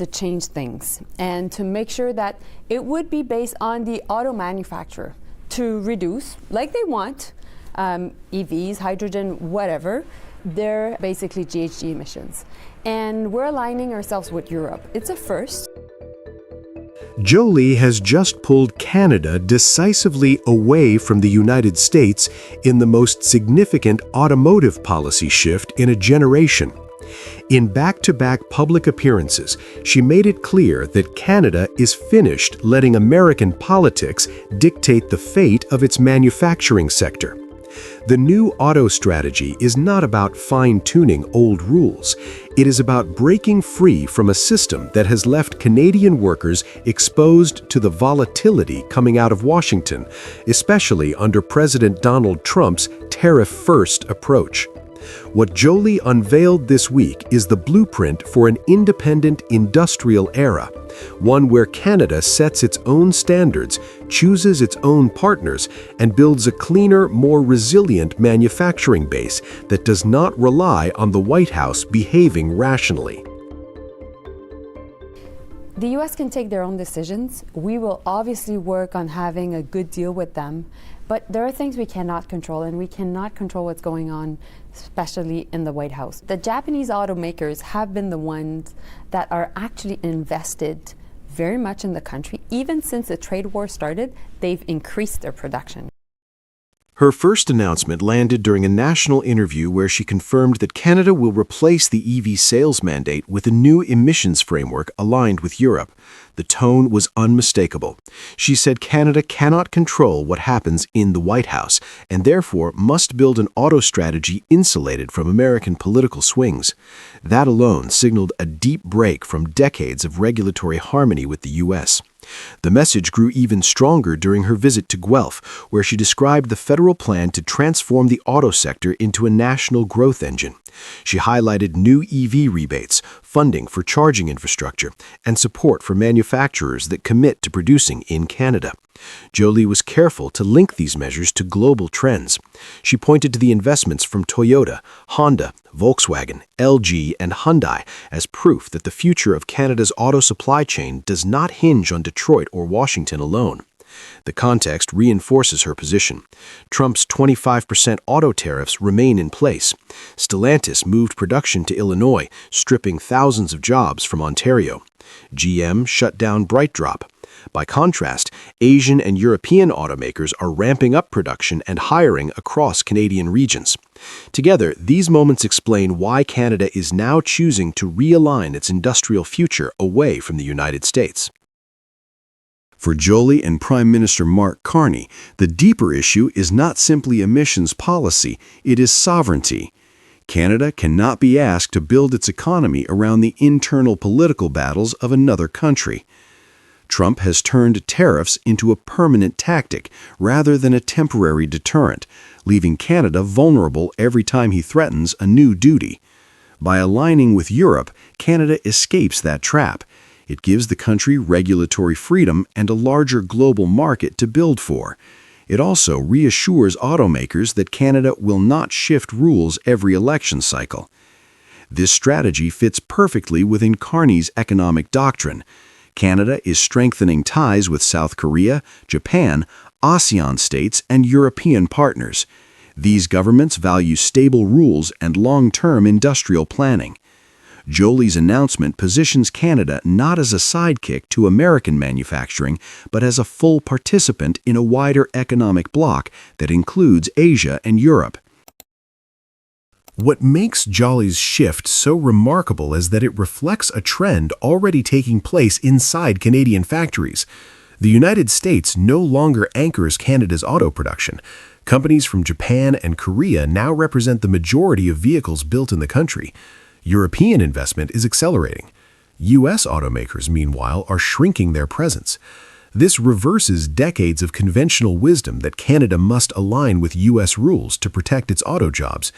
to change things and to make sure that it would be based on the auto manufacturer to reduce, like they want, EVs, hydrogen, whatever, their basically GHG emissions. And we're aligning ourselves with Europe. It's a first. Joly has just pulled Canada decisively away from the United States in the most significant automotive policy shift in a generation. In back-to-back public appearances, she made it clear that Canada is finished letting American politics dictate the fate of its manufacturing sector. The new auto strategy is not about fine-tuning old rules. It is about breaking free from a system that has left Canadian workers exposed to the volatility coming out of Washington, especially under President Donald Trump's tariff-first approach. What Joly unveiled this week is the blueprint for an independent industrial era, one where Canada sets its own standards, chooses its own partners, and builds a cleaner, more resilient manufacturing base that does not rely on the White House behaving rationally. The US can take their own decisions. We will obviously work on having a good deal with them, but there are things we cannot control, and we cannot control what's going on, especially in the White House. The Japanese automakers have been the ones that are actually invested very much in the country. Even since the trade war started, they've increased their production. Her first announcement landed during a national interview where she confirmed that Canada will replace the EV sales mandate with a new emissions framework aligned with Europe. The tone was unmistakable. She said Canada cannot control what happens in the White House and therefore must build an auto strategy insulated from American political swings. That alone signaled a deep break from decades of regulatory harmony with the U.S. The message grew even stronger during her visit to Guelph, where she described the federal plan to transform the auto sector into a national growth engine. She highlighted new EV rebates, funding for charging infrastructure, and support for manufacturers that commit to producing in Canada. Joly was careful to link these measures to global trends. She pointed to the investments from Toyota, Honda, Volkswagen, LG, and Hyundai as proof that the future of Canada's auto supply chain does not hinge on Detroit or Washington alone. The context reinforces her position. Trump's 25% auto tariffs remain in place. Stellantis moved production to Illinois, stripping thousands of jobs from Ontario. GM shut down BrightDrop. By contrast, Asian and European automakers are ramping up production and hiring across Canadian regions. Together, these moments explain why Canada is now choosing to realign its industrial future away from the United States. For Joly and Prime Minister Mark Carney, the deeper issue is not simply emissions policy, it is sovereignty. Canada cannot be asked to build its economy around the internal political battles of another country. Trump has turned tariffs into a permanent tactic rather than a temporary deterrent, leaving Canada vulnerable every time he threatens a new duty. By aligning with Europe, Canada escapes that trap. It gives the country regulatory freedom and a larger global market to build for. It also reassures automakers that Canada will not shift rules every election cycle. This strategy fits perfectly within Carney's economic doctrine. Canada is strengthening ties with South Korea, Japan, ASEAN states, and European partners. These governments value stable rules and long-term industrial planning. Joly's announcement positions Canada not as a sidekick to American manufacturing, but as a full participant in a wider economic bloc that includes Asia and Europe. What makes Joly's shift so remarkable is that it reflects a trend already taking place inside Canadian factories. The United States no longer anchors Canada's auto production. Companies from Japan and Korea now represent the majority of vehicles built in the country. European investment is accelerating. U.S. automakers, meanwhile, are shrinking their presence. This reverses decades of conventional wisdom that Canada must align with U.S. rules to protect its auto jobs.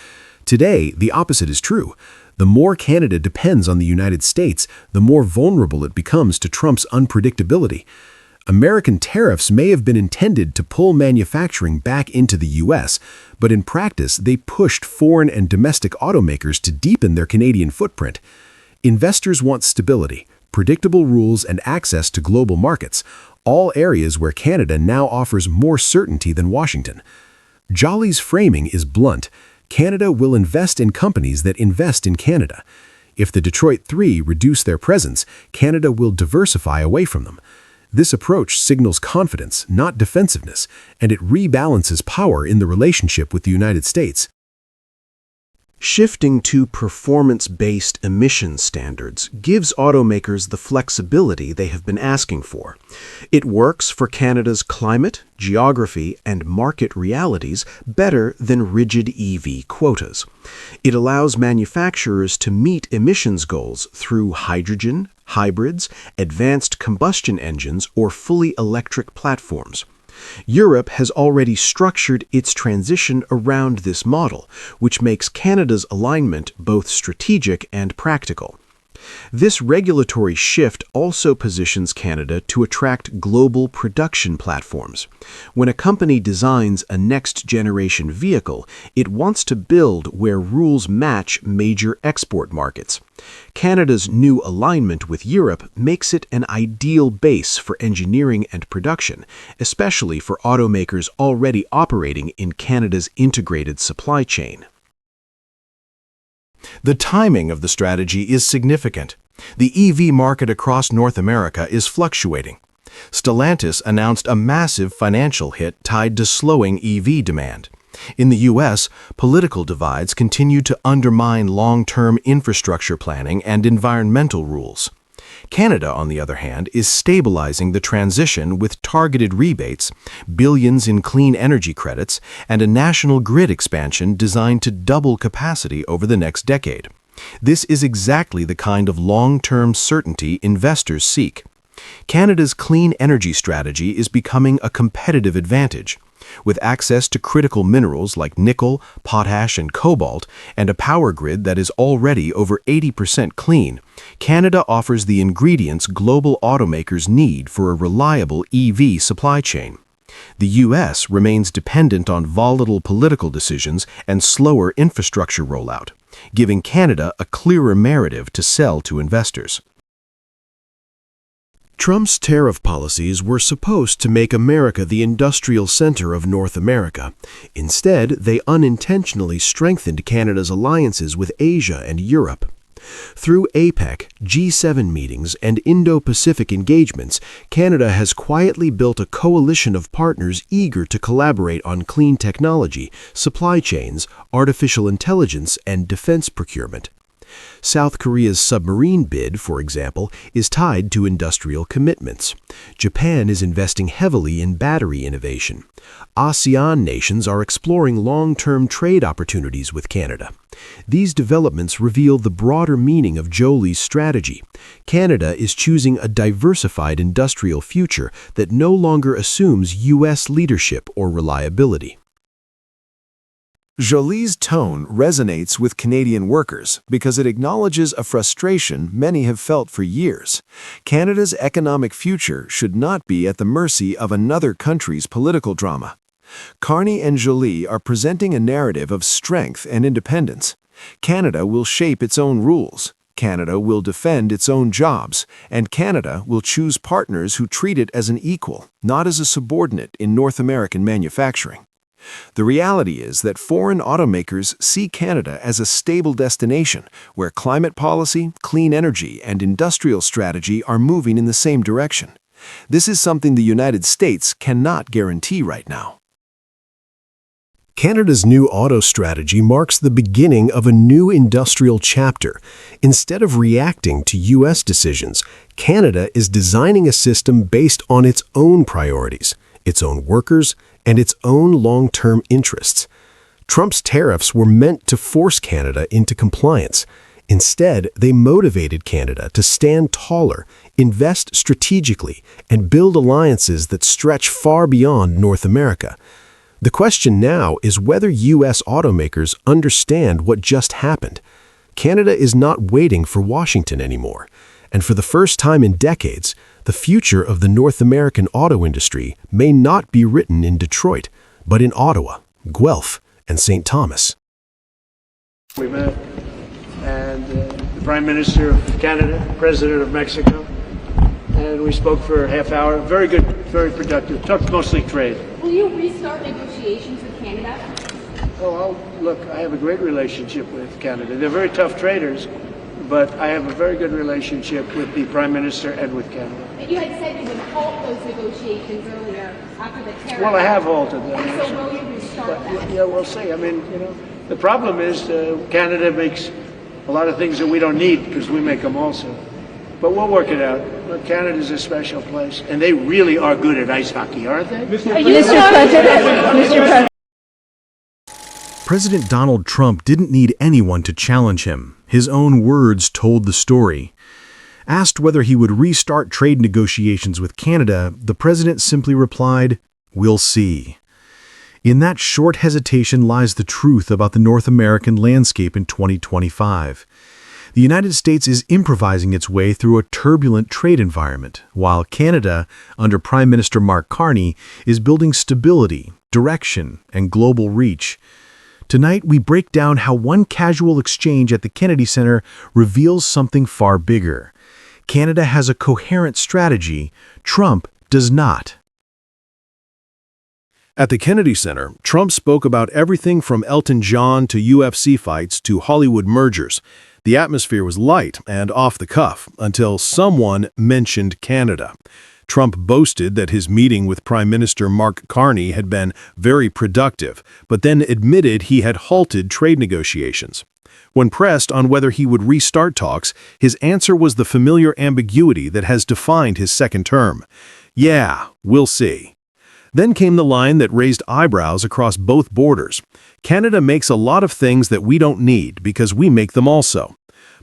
Today, the opposite is true. The more Canada depends on the United States, the more vulnerable it becomes to Trump's unpredictability. American tariffs may have been intended to pull manufacturing back into the U.S., but in practice, they pushed foreign and domestic automakers to deepen their Canadian footprint. Investors want stability, predictable rules, and access to global markets, all areas where Canada now offers more certainty than Washington. Joly's framing is blunt. Canada will invest in companies that invest in Canada. If the Detroit Three reduce their presence, Canada will diversify away from them. This approach signals confidence, not defensiveness, and it rebalances power in the relationship with the United States. Shifting to performance-based emission standards gives automakers the flexibility they have been asking for. It works for Canada's climate, geography, and market realities better than rigid EV quotas. It allows manufacturers to meet emissions goals through hydrogen, hybrids, advanced combustion engines, or fully electric platforms. Europe has already structured its transition around this model, which makes Canada's alignment both strategic and practical. This regulatory shift also positions Canada to attract global production platforms. When a company designs a next-generation vehicle, it wants to build where rules match major export markets. Canada's new alignment with Europe makes it an ideal base for engineering and production, especially for automakers already operating in Canada's integrated supply chain. The timing of the strategy is significant. The EV market across North America is fluctuating. Stellantis announced a massive financial hit tied to slowing EV demand. In the U.S., political divides continue to undermine long-term infrastructure planning and environmental rules. Canada, on the other hand, is stabilizing the transition with targeted rebates, billions in clean energy credits, and a national grid expansion designed to double capacity over the next decade. This is exactly the kind of long-term certainty investors seek. Canada's clean energy strategy is becoming a competitive advantage. With access to critical minerals like nickel, potash, and cobalt, and a power grid that is already over 80% clean, Canada offers the ingredients global automakers need for a reliable EV supply chain. The U.S. remains dependent on volatile political decisions and slower infrastructure rollout, giving Canada a clearer narrative to sell to investors. Trump's tariff policies were supposed to make America the industrial center of North America. Instead, they unintentionally strengthened Canada's alliances with Asia and Europe. Through APEC, G7 meetings, and Indo-Pacific engagements, Canada has quietly built a coalition of partners eager to collaborate on clean technology, supply chains, artificial intelligence, and defense procurement. South Korea's submarine bid, for example, is tied to industrial commitments. Japan is investing heavily in battery innovation. ASEAN nations are exploring long-term trade opportunities with Canada. These developments reveal the broader meaning of Joly's strategy. Canada is choosing a diversified industrial future that no longer assumes U.S. leadership or reliability. Joly's tone resonates with Canadian workers because it acknowledges a frustration many have felt for years. Canada's economic future should not be at the mercy of another country's political drama. Carney and Joly are presenting a narrative of strength and independence. Canada will shape its own rules. Canada will defend its own jobs, and Canada will choose partners who treat it as an equal, not as a subordinate in North American manufacturing. The reality is that foreign automakers see Canada as a stable destination where climate policy, clean energy, and industrial strategy are moving in the same direction. This is something the United States cannot guarantee right now. Canada's new auto strategy marks the beginning of a new industrial chapter. Instead of reacting to U.S. decisions, Canada is designing a system based on its own priorities, its own workers, and its own long-term interests. Trump's tariffs were meant to force Canada into compliance. Instead, they motivated Canada to stand taller, invest strategically, and build alliances that stretch far beyond North America. The question now is whether U.S. automakers understand what just happened. Canada is not waiting for Washington anymore, and for the first time in decades, the future of the North American auto industry may not be written in Detroit, but in Ottawa, Guelph, and St. Thomas. We met, and the Prime Minister of Canada, President of Mexico, and we spoke for a half hour. Very good, very productive. Talked mostly trade. Will you restart negotiations with Canada? Oh, look, I have a great relationship with Canada. They're very tough traders, but I have a very good relationship with the Prime Minister and with Canada. But you had said you would halt those negotiations earlier after the tariff. Well, I have halted them. And so will you restart them? Yeah, we'll see. I mean, the problem is Canada makes a lot of things that we don't need because we make them also. But we'll work it out. Look, Canada's a special place, and they really are good at ice hockey, aren't they? Mr. President. President Donald Trump didn't need anyone to challenge him. His own words told the story. Asked whether he would restart trade negotiations with Canada, the president simply replied, "We'll see." In that short hesitation lies the truth about the North American landscape in 2025. The United States is improvising its way through a turbulent trade environment, while Canada, under Prime Minister Mark Carney, is building stability, direction, and global reach. Tonight, we break down how one casual exchange at the Kennedy Center reveals something far bigger. Canada has a coherent strategy. Trump does not. At the Kennedy Center, Trump spoke about everything from Elton John to UFC fights to Hollywood mergers. The atmosphere was light and off the cuff until someone mentioned Canada. Trump boasted that his meeting with Prime Minister Mark Carney had been very productive, but then admitted he had halted trade negotiations. When pressed on whether he would restart talks, his answer was the familiar ambiguity that has defined his second term. "Yeah, we'll see." Then came the line that raised eyebrows across both borders. Canada makes a lot of things that we don't need because we make them also.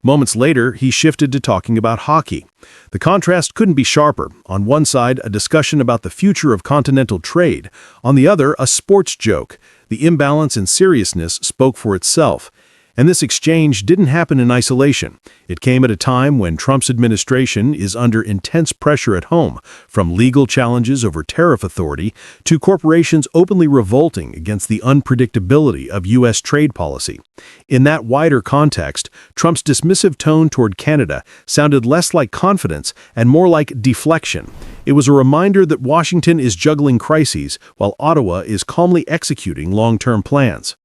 Moments later, he shifted to talking about hockey. The contrast couldn't be sharper. On one side, a discussion about the future of continental trade. On the other, a sports joke. The imbalance and seriousness spoke for itself. And this exchange didn't happen in isolation. It came at a time when Trump's administration is under intense pressure at home, from legal challenges over tariff authority to corporations openly revolting against the unpredictability of U.S. trade policy. In that wider context, Trump's dismissive tone toward Canada sounded less like confidence and more like deflection. It was a reminder that Washington is juggling crises while Ottawa is calmly executing long-term plans.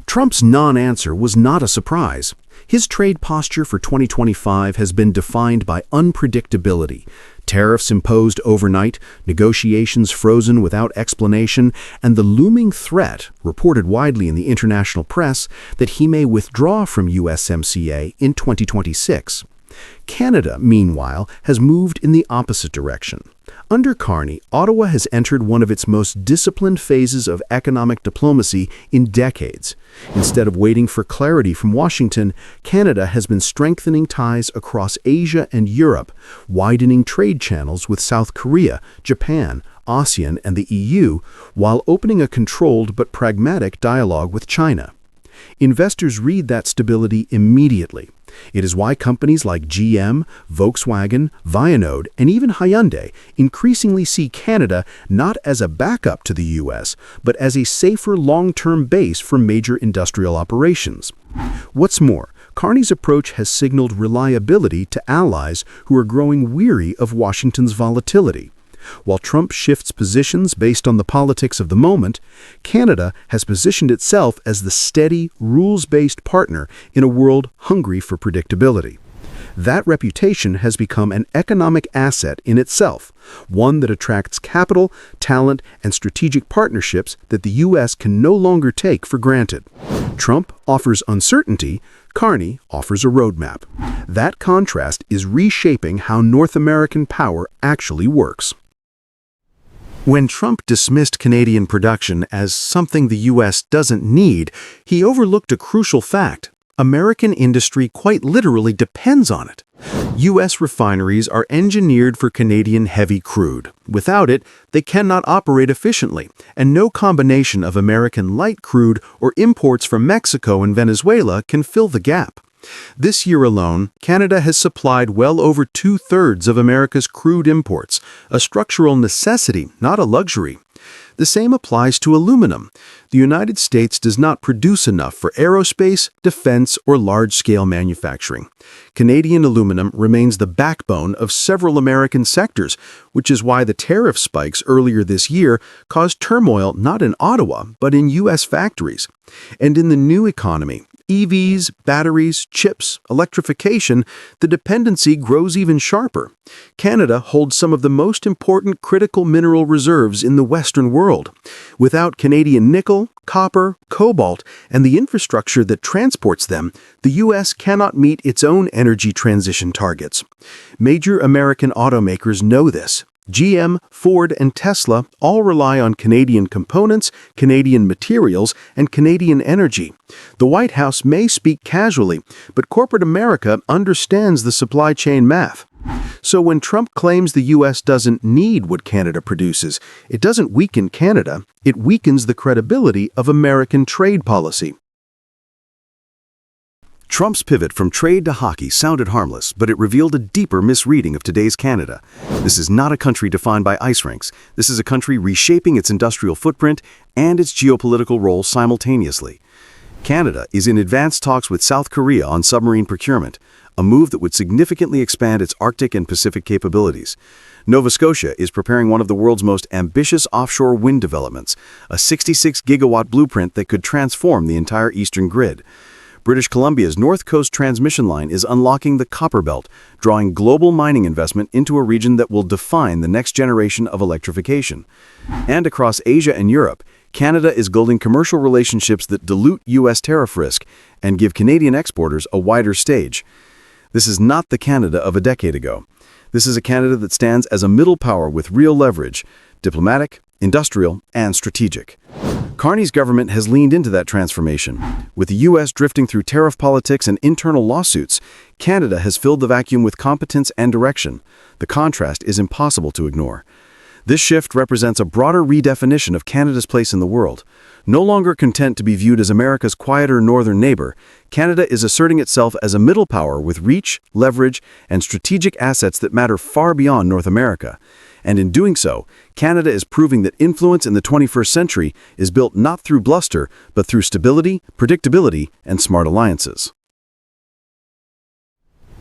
Trump's non-answer was not a surprise. His trade posture for 2025 has been defined by unpredictability. Tariffs imposed overnight, negotiations frozen without explanation, and the looming threat, reported widely in the international press, that he may withdraw from USMCA in 2026. Canada, meanwhile, has moved in the opposite direction. Under Carney, Ottawa has entered one of its most disciplined phases of economic diplomacy in decades. Instead of waiting for clarity from Washington, Canada has been strengthening ties across Asia and Europe, widening trade channels with South Korea, Japan, ASEAN, and the EU, while opening a controlled but pragmatic dialogue with China. Investors read that stability immediately. It is why companies like GM, Volkswagen, Vianode, and even Hyundai increasingly see Canada not as a backup to the U.S., but as a safer long-term base for major industrial operations. What's more, Carney's approach has signaled reliability to allies who are growing weary of Washington's volatility. While Trump shifts positions based on the politics of the moment, Canada has positioned itself as the steady, rules-based partner in a world hungry for predictability. That reputation has become an economic asset in itself, one that attracts capital, talent, and strategic partnerships that the U.S. can no longer take for granted. Trump offers uncertainty, Carney offers a roadmap. That contrast is reshaping how North American power actually works. When Trump dismissed Canadian production as something the U.S. doesn't need, he overlooked a crucial fact. American industry quite literally depends on it. U.S. refineries are engineered for Canadian heavy crude. Without it, they cannot operate efficiently, and no combination of American light crude or imports from Mexico and Venezuela can fill the gap. This year alone, Canada has supplied well over 2/3 of America's crude imports, a structural necessity, not a luxury. The same applies to aluminum. The United States does not produce enough for aerospace, defense, or large-scale manufacturing. Canadian aluminum remains the backbone of several American sectors, which is why the tariff spikes earlier this year caused turmoil not in Ottawa, but in U.S. factories. And in the new economy, EVs, batteries, chips, electrification, the dependency grows even sharper. Canada holds some of the most important critical mineral reserves in the Western world. Without Canadian nickel, copper, cobalt, and the infrastructure that transports them, the U.S. cannot meet its own energy transition targets. Major American automakers know this. GM, Ford, and Tesla all rely on Canadian components, Canadian materials, and Canadian energy. The White House may speak casually, but corporate America understands the supply chain math. So when Trump claims the U.S. doesn't need what Canada produces, it doesn't weaken Canada, it weakens the credibility of American trade policy. Trump's pivot from trade to hockey sounded harmless, but it revealed a deeper misreading of today's Canada. This is not a country defined by ice rinks. This is a country reshaping its industrial footprint and its geopolitical role simultaneously. Canada is in advanced talks with South Korea on submarine procurement, a move that would significantly expand its Arctic and Pacific capabilities. Nova Scotia is preparing one of the world's most ambitious offshore wind developments, a 66-gigawatt blueprint that could transform the entire eastern grid. British Columbia's North Coast transmission line is unlocking the Copper Belt, drawing global mining investment into a region that will define the next generation of electrification. And across Asia and Europe, Canada is building commercial relationships that dilute U.S. tariff risk and give Canadian exporters a wider stage. This is not the Canada of a decade ago. This is a Canada that stands as a middle power with real leverage, diplomatic, industrial, and strategic. Carney's government has leaned into that transformation. With the U.S. drifting through tariff politics and internal lawsuits, Canada has filled the vacuum with competence and direction. The contrast is impossible to ignore. This shift represents a broader redefinition of Canada's place in the world. No longer content to be viewed as America's quieter northern neighbor, Canada is asserting itself as a middle power with reach, leverage, and strategic assets that matter far beyond North America. And in doing so, Canada is proving that influence in the 21st century is built not through bluster, but through stability, predictability, and smart alliances.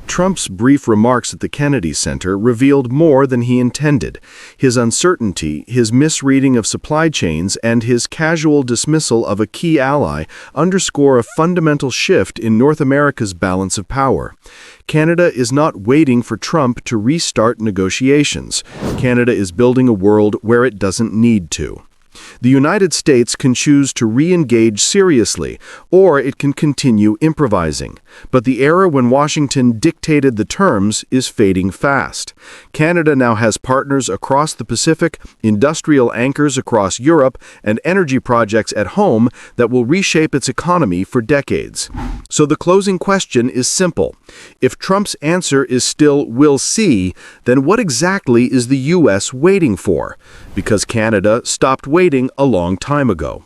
Trump's brief remarks at the Kennedy Center revealed more than he intended. His uncertainty, his misreading of supply chains, and his casual dismissal of a key ally underscore a fundamental shift in North America's balance of power. Canada is not waiting for Trump to restart negotiations. Canada is building a world where it doesn't need to. The United States can choose to re-engage seriously, or it can continue improvising. But the era when Washington dictated the terms is fading fast. Canada now has partners across the Pacific, industrial anchors across Europe, and energy projects at home that will reshape its economy for decades. So the closing question is simple. If Trump's answer is still "we'll see," then what exactly is the U.S. waiting for? Because Canada stopped waiting a long time ago.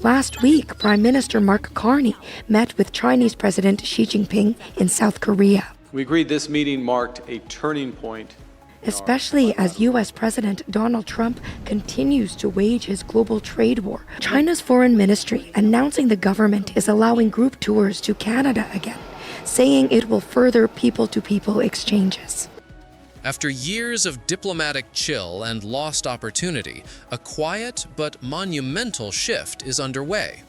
Last week, Prime Minister Mark Carney met with Chinese President Xi Jinping in South Korea. We agreed this meeting marked a turning point, especially as U.S. President Donald Trump continues to wage his global trade war. China's foreign ministry announcing the government is allowing group tours to Canada again, saying it will further people-to-people exchanges. After years of diplomatic chill and lost opportunity, a quiet but monumental shift is underway.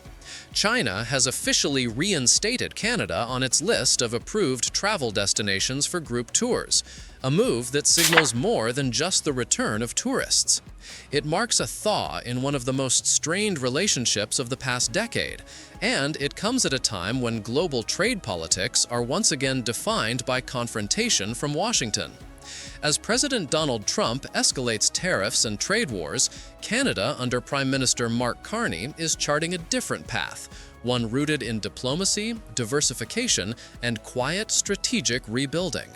China has officially reinstated Canada on its list of approved travel destinations for group tours, a move that signals more than just the return of tourists. It marks a thaw in one of the most strained relationships of the past decade, and it comes at a time when global trade politics are once again defined by confrontation from Washington. As President Donald Trump escalates tariffs and trade wars, Canada, under Prime Minister Mark Carney, is charting a different path, one rooted in diplomacy, diversification, and quiet strategic rebuilding.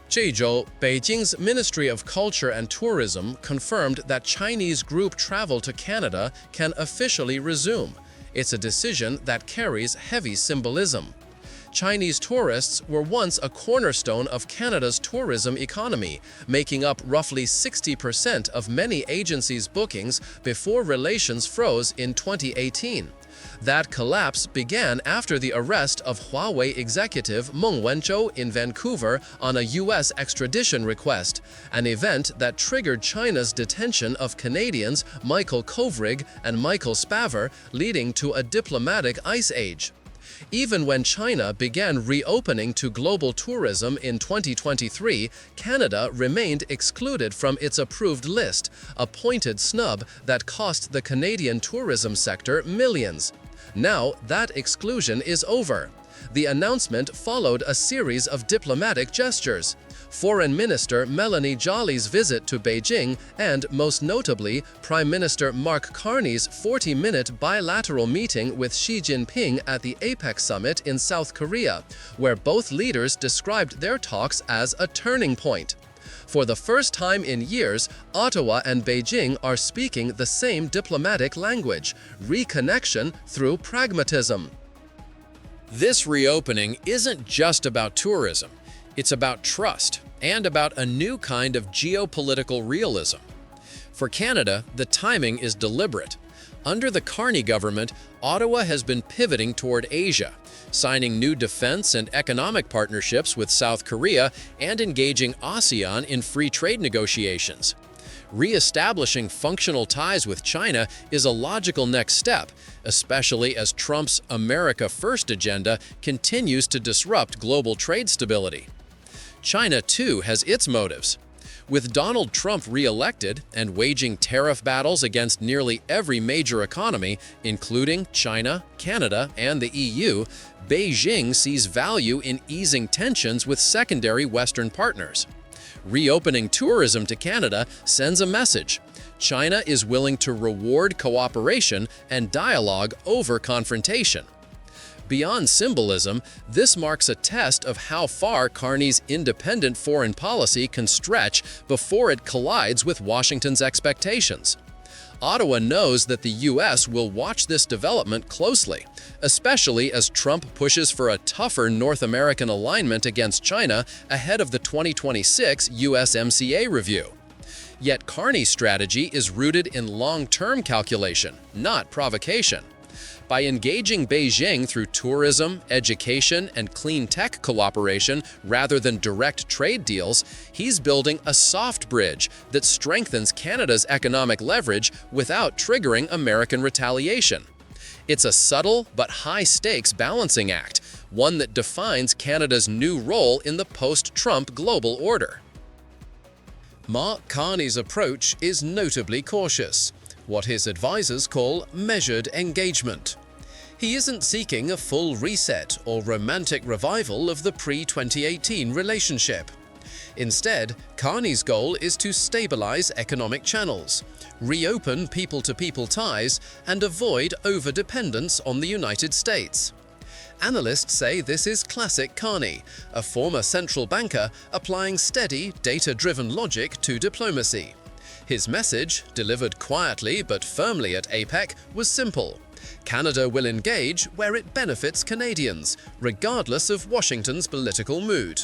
这周, Beijing's Ministry of Culture and Tourism confirmed that Chinese group travel to Canada can officially resume. It's a decision that carries heavy symbolism. Chinese tourists were once a cornerstone of Canada's tourism economy, making up roughly 60% of many agencies' bookings before relations froze in 2018. That collapse began after the arrest of Huawei executive Meng Wanzhou in Vancouver on a U.S. extradition request, an event that triggered China's detention of Canadians Michael Kovrig and Michael Spavor, leading to a diplomatic ice age. Even when China began reopening to global tourism in 2023, Canada remained excluded from its approved list, a pointed snub that cost the Canadian tourism sector millions. Now, that exclusion is over. The announcement followed a series of diplomatic gestures. Foreign Minister Mélanie Joly's visit to Beijing and, most notably, Prime Minister Mark Carney's 40-minute bilateral meeting with Xi Jinping at the APEC summit in South Korea, where both leaders described their talks as a turning point. For the first time in years, Ottawa and Beijing are speaking the same diplomatic language: reconnection through pragmatism. This reopening isn't just about tourism. It's about trust and about a new kind of geopolitical realism. For Canada, the timing is deliberate. Under the Carney government, Ottawa has been pivoting toward Asia, signing new defense and economic partnerships with South Korea and engaging ASEAN in free trade negotiations. Re-establishing functional ties with China is a logical next step, especially as Trump's America First agenda continues to disrupt global trade stability. China, too, has its motives. With Donald Trump re-elected and waging tariff battles against nearly every major economy, including China, Canada, and the EU, Beijing sees value in easing tensions with secondary Western partners. Reopening tourism to Canada sends a message. China is willing to reward cooperation and dialogue over confrontation. Beyond symbolism, this marks a test of how far Carney's independent foreign policy can stretch before it collides with Washington's expectations. Ottawa knows that the U.S. will watch this development closely, especially as Trump pushes for a tougher North American alignment against China ahead of the 2026 USMCA review. Yet Carney's strategy is rooted in long-term calculation, not provocation. By engaging Beijing through tourism, education, and clean tech cooperation rather than direct trade deals, he's building a soft bridge that strengthens Canada's economic leverage without triggering American retaliation. It's a subtle but high-stakes balancing act, one that defines Canada's new role in the post-Trump global order. Mark Carney's approach is notably cautious, what his advisors call measured engagement. He isn't seeking a full reset or romantic revival of the pre-2018 relationship. Instead, Carney's goal is to stabilize economic channels, reopen people-to-people ties, and avoid over-dependence on the United States. Analysts say this is classic Carney, a former central banker applying steady, data-driven logic to diplomacy. His message, delivered quietly but firmly at APEC, was simple. Canada will engage where it benefits Canadians, regardless of Washington's political mood.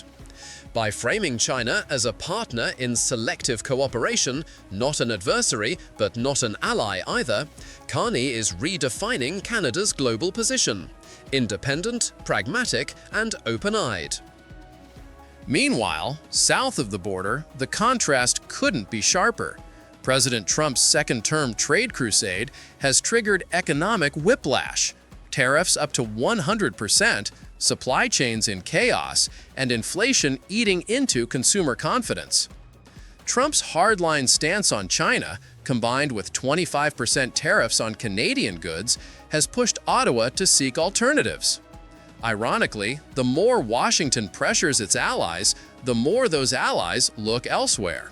By framing China as a partner in selective cooperation, not an adversary, but not an ally either, Carney is redefining Canada's global position: independent, pragmatic, and open-eyed. Meanwhile, south of the border, the contrast couldn't be sharper. President Trump's second-term trade crusade has triggered economic whiplash, tariffs up to 100%, supply chains in chaos, and inflation eating into consumer confidence. Trump's hardline stance on China, combined with 25% tariffs on Canadian goods, has pushed Ottawa to seek alternatives. Ironically, the more Washington pressures its allies, the more those allies look elsewhere.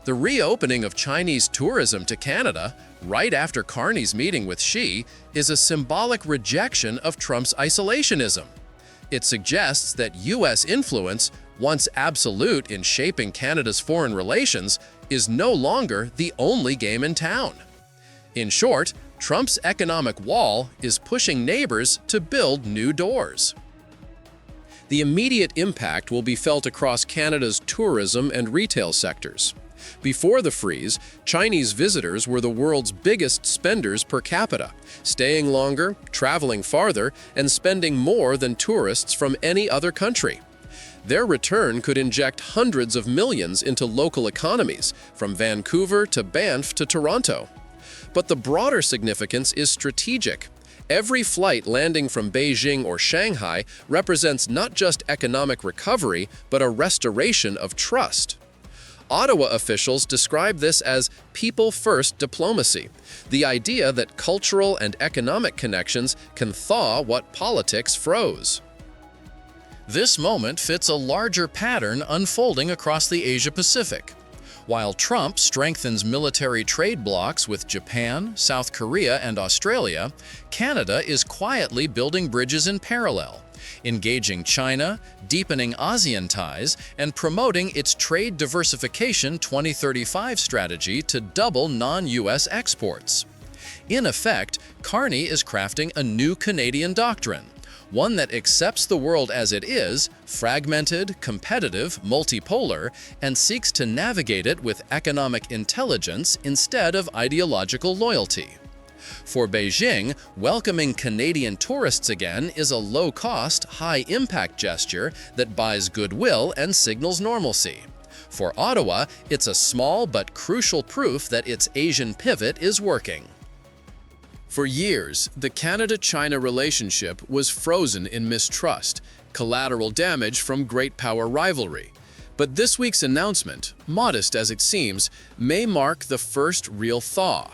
The reopening of Chinese tourism to Canada, right after Carney's meeting with Xi, is a symbolic rejection of Trump's isolationism. It suggests that U.S. influence, once absolute in shaping Canada's foreign relations, is no longer the only game in town. In short, Trump's economic wall is pushing neighbors to build new doors. The immediate impact will be felt across Canada's tourism and retail sectors. Before the freeze, Chinese visitors were the world's biggest spenders per capita, staying longer, traveling farther, and spending more than tourists from any other country. Their return could inject hundreds of millions into local economies, from Vancouver to Banff to Toronto. But the broader significance is strategic. Every flight landing from Beijing or Shanghai represents not just economic recovery, but a restoration of trust. Ottawa officials describe this as people-first diplomacy, the idea that cultural and economic connections can thaw what politics froze. This moment fits a larger pattern unfolding across the Asia-Pacific. While Trump strengthens military trade blocs with Japan, South Korea, and Australia, Canada is quietly building bridges in parallel, engaging China, deepening ASEAN ties, and promoting its Trade Diversification 2035 strategy to double non-US exports. In effect, Carney is crafting a new Canadian doctrine, one that accepts the world as it is, fragmented, competitive, multipolar, and seeks to navigate it with economic intelligence instead of ideological loyalty. For Beijing, welcoming Canadian tourists again is a low-cost, high-impact gesture that buys goodwill and signals normalcy. For Ottawa, it's a small but crucial proof that its Asian pivot is working. For years, the Canada-China relationship was frozen in mistrust, collateral damage from great power rivalry. But this week's announcement, modest as it seems, may mark the first real thaw.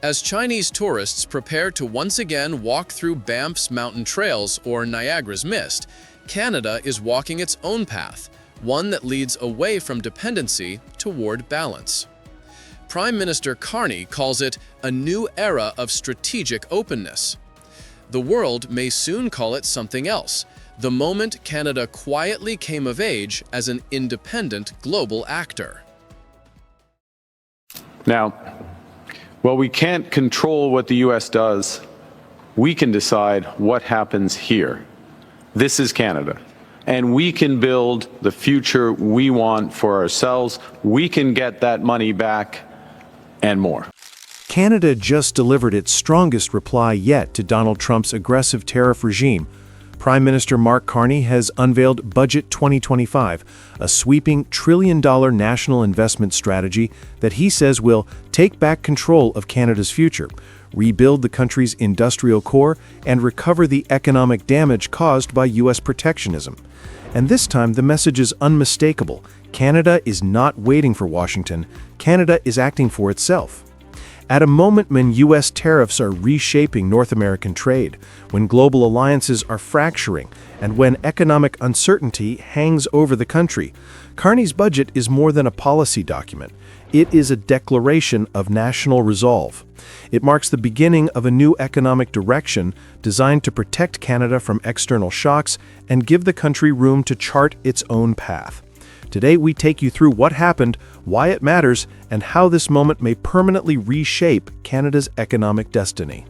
As Chinese tourists prepare to once again walk through Banff's mountain trails or Niagara's mist, Canada is walking its own path, one that leads away from dependency toward balance. Prime Minister Carney calls it a new era of strategic openness. The world may soon call it something else, the moment Canada quietly came of age as an independent global actor. Now, while we can't control what the U.S. does, we can decide what happens here. This is Canada, and we can build the future we want for ourselves. We can get that money back and more. Canada just delivered its strongest reply yet to Donald Trump's aggressive tariff regime. Prime Minister Mark Carney has unveiled Budget 2025, a sweeping trillion-dollar national investment strategy that he says will take back control of Canada's future, rebuild the country's industrial core, and recover the economic damage caused by U.S. protectionism. And this time, the message is unmistakable. Canada is not waiting for Washington. Canada is acting for itself. At a moment when U.S. tariffs are reshaping North American trade, when global alliances are fracturing, and when economic uncertainty hangs over the country, Carney's budget is more than a policy document. It is a declaration of national resolve. It marks the beginning of a new economic direction designed to protect Canada from external shocks and give the country room to chart its own path. Today, we take you through what happened, why it matters, and how this moment may permanently reshape Canada's economic destiny.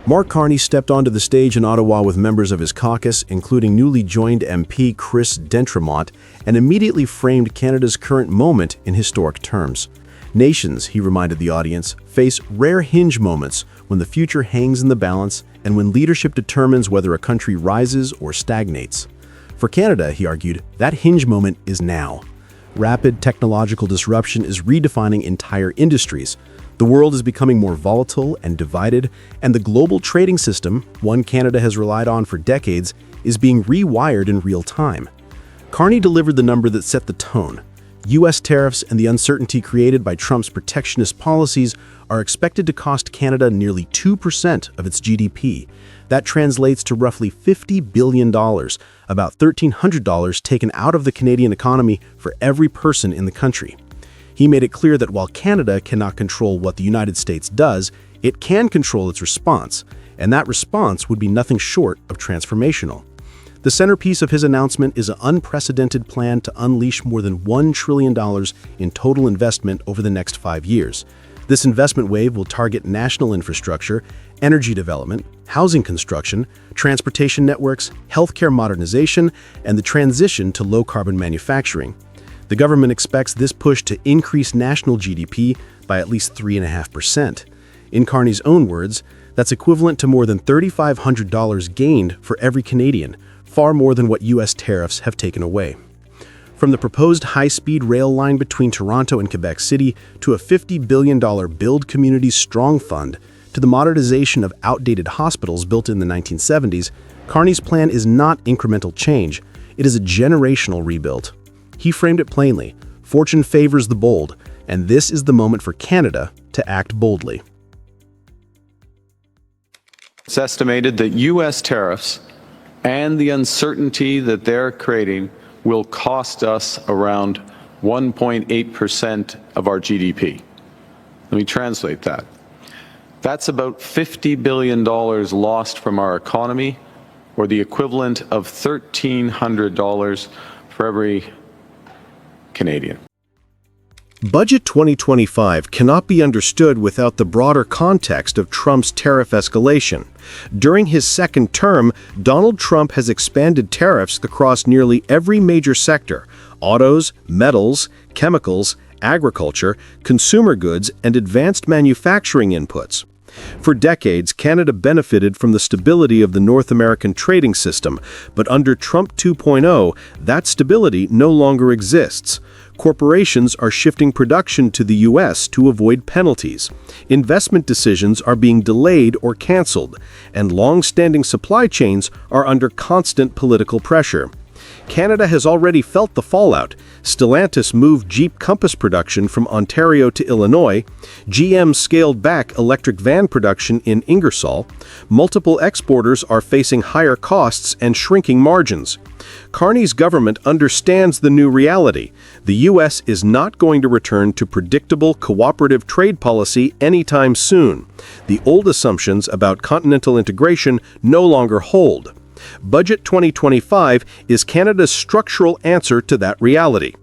Mark Carney stepped onto the stage in Ottawa with members of his caucus, including newly joined MP Chris D'Entremont, and immediately framed Canada's current moment in historic terms. Nations, he reminded the audience, face rare hinge moments when the future hangs in the balance and when leadership determines whether a country rises or stagnates. For Canada, he argued, that hinge moment is now. Rapid technological disruption is redefining entire industries. The world is becoming more volatile and divided, and the global trading system, one Canada has relied on for decades, is being rewired in real time. Carney delivered the number that set the tone. U.S. tariffs and the uncertainty created by Trump's protectionist policies are expected to cost Canada nearly 2% of its GDP. That translates to roughly $50 billion, about $1,300 taken out of the Canadian economy for every person in the country. He made it clear that while Canada cannot control what the United States does, it can control its response, and that response would be nothing short of transformational. The centerpiece of his announcement is an unprecedented plan to unleash more than $1 trillion in total investment over the next 5 years. This investment wave will target national infrastructure, energy development, housing construction, transportation networks, healthcare modernization, and the transition to low-carbon manufacturing. The government expects this push to increase national GDP by at least 3.5%. In Carney's own words, that's equivalent to more than $3,500 gained for every Canadian, far more than what U.S. tariffs have taken away. From the proposed high-speed rail line between Toronto and Quebec City to a $50 billion Build Communities Strong Fund to the modernization of outdated hospitals built in the 1970s, Carney's plan is not incremental change. It is a generational rebuild. He framed it plainly: fortune favors the bold, and this is the moment for Canada to act boldly. It's estimated that U.S. tariffs and the uncertainty that they're creating will cost us around 1.8% of our GDP. Let me translate that. That's about $50 billion lost from our economy, or the equivalent of $1,300 for every Canadian. Budget 2025 cannot be understood without the broader context of Trump's tariff escalation. During his second term, Donald Trump has expanded tariffs across nearly every major sector: autos, metals, chemicals, agriculture, consumer goods, and advanced manufacturing inputs. For decades, Canada benefited from the stability of the North American trading system, but under Trump 2.0, that stability no longer exists. Corporations are shifting production to the U.S. to avoid penalties. Investment decisions are being delayed or canceled, and long-standing supply chains are under constant political pressure. Canada has already felt the fallout. Stellantis moved Jeep Compass production from Ontario to Illinois. GM scaled back electric van production in Ingersoll. Multiple exporters are facing higher costs and shrinking margins. Carney's government understands the new reality. The U.S. is not going to return to predictable cooperative trade policy anytime soon. The old assumptions about continental integration no longer hold. Budget 2025 is Canada's structural answer to that reality.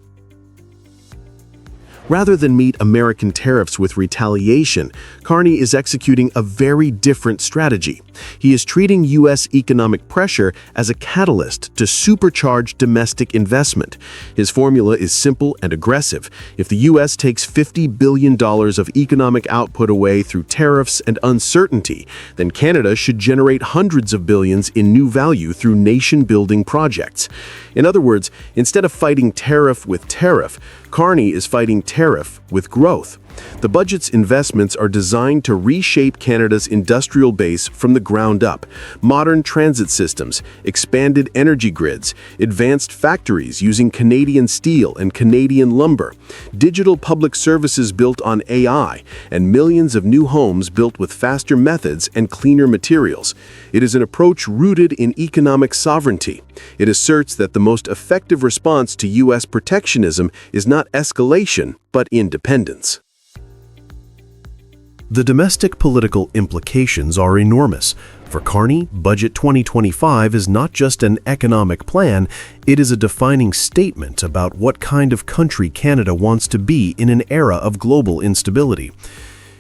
Rather than meet American tariffs with retaliation, Carney is executing a very different strategy. He is treating U.S. economic pressure as a catalyst to supercharge domestic investment. His formula is simple and aggressive. If the U.S. takes $50 billion of economic output away through tariffs and uncertainty, then Canada should generate hundreds of billions in new value through nation-building projects. In other words, instead of fighting tariff with tariff, Carney is fighting tariff with growth. The budget's investments are designed to reshape Canada's industrial base from the ground up. Modern transit systems, expanded energy grids, advanced factories using Canadian steel and Canadian lumber, digital public services built on AI, and millions of new homes built with faster methods and cleaner materials. It is an approach rooted in economic sovereignty. It asserts that the most effective response to U.S. protectionism is not escalation, but independence. The domestic political implications are enormous. For Carney, Budget 2025 is not just an economic plan, it is a defining statement about what kind of country Canada wants to be in an era of global instability.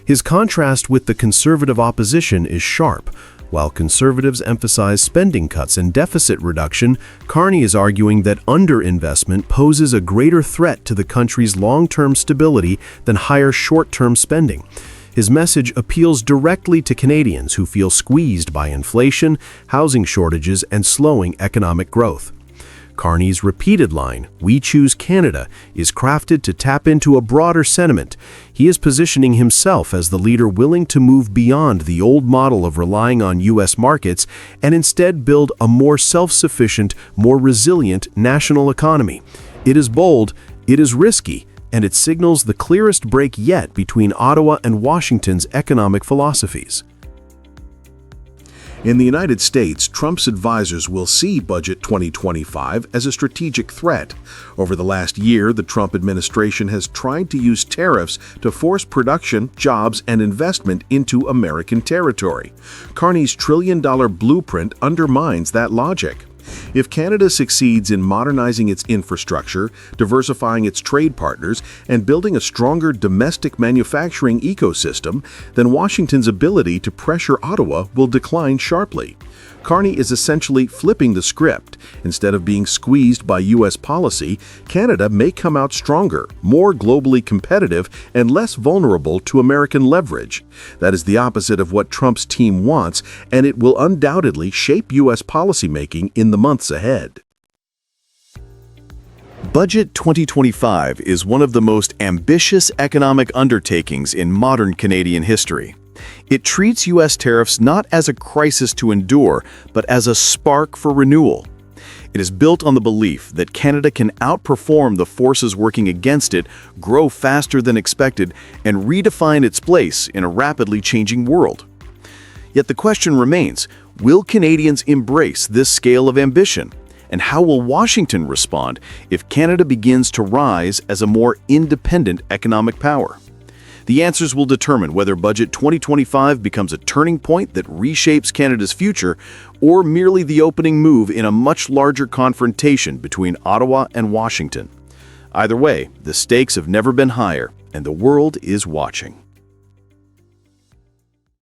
His contrast with the Conservative opposition is sharp. While Conservatives emphasize spending cuts and deficit reduction, Carney is arguing that underinvestment poses a greater threat to the country's long-term stability than higher short-term spending. His message appeals directly to Canadians who feel squeezed by inflation, housing shortages, and slowing economic growth. Carney's repeated line, "We choose Canada," is crafted to tap into a broader sentiment. He is positioning himself as the leader willing to move beyond the old model of relying on U.S. markets and instead build a more self-sufficient, more resilient national economy. It is bold, it is risky, and it signals the clearest break yet between Ottawa and Washington's economic philosophies. In the United States, Trump's advisors will see Budget 2025 as a strategic threat. Over the last year, the Trump administration has tried to use tariffs to force production, jobs, and investment into American territory. Carney's trillion-dollar blueprint undermines that logic. If Canada succeeds in modernizing its infrastructure, diversifying its trade partners, and building a stronger domestic manufacturing ecosystem, then Washington's ability to pressure Ottawa will decline sharply. Carney is essentially flipping the script. Instead of being squeezed by U.S. policy, Canada may come out stronger, more globally competitive, and less vulnerable to American leverage. That is the opposite of what Trump's team wants, and it will undoubtedly shape U.S. policymaking in the months ahead. Budget 2025 is one of the most ambitious economic undertakings in modern Canadian history. It treats U.S. tariffs not as a crisis to endure, but as a spark for renewal. It is built on the belief that Canada can outperform the forces working against it, grow faster than expected, and redefine its place in a rapidly changing world. Yet the question remains, will Canadians embrace this scale of ambition? And how will Washington respond if Canada begins to rise as a more independent economic power? The answers will determine whether Budget 2025 becomes a turning point that reshapes Canada's future, or merely the opening move in a much larger confrontation between Ottawa and Washington. Either way, the stakes have never been higher, and the world is watching.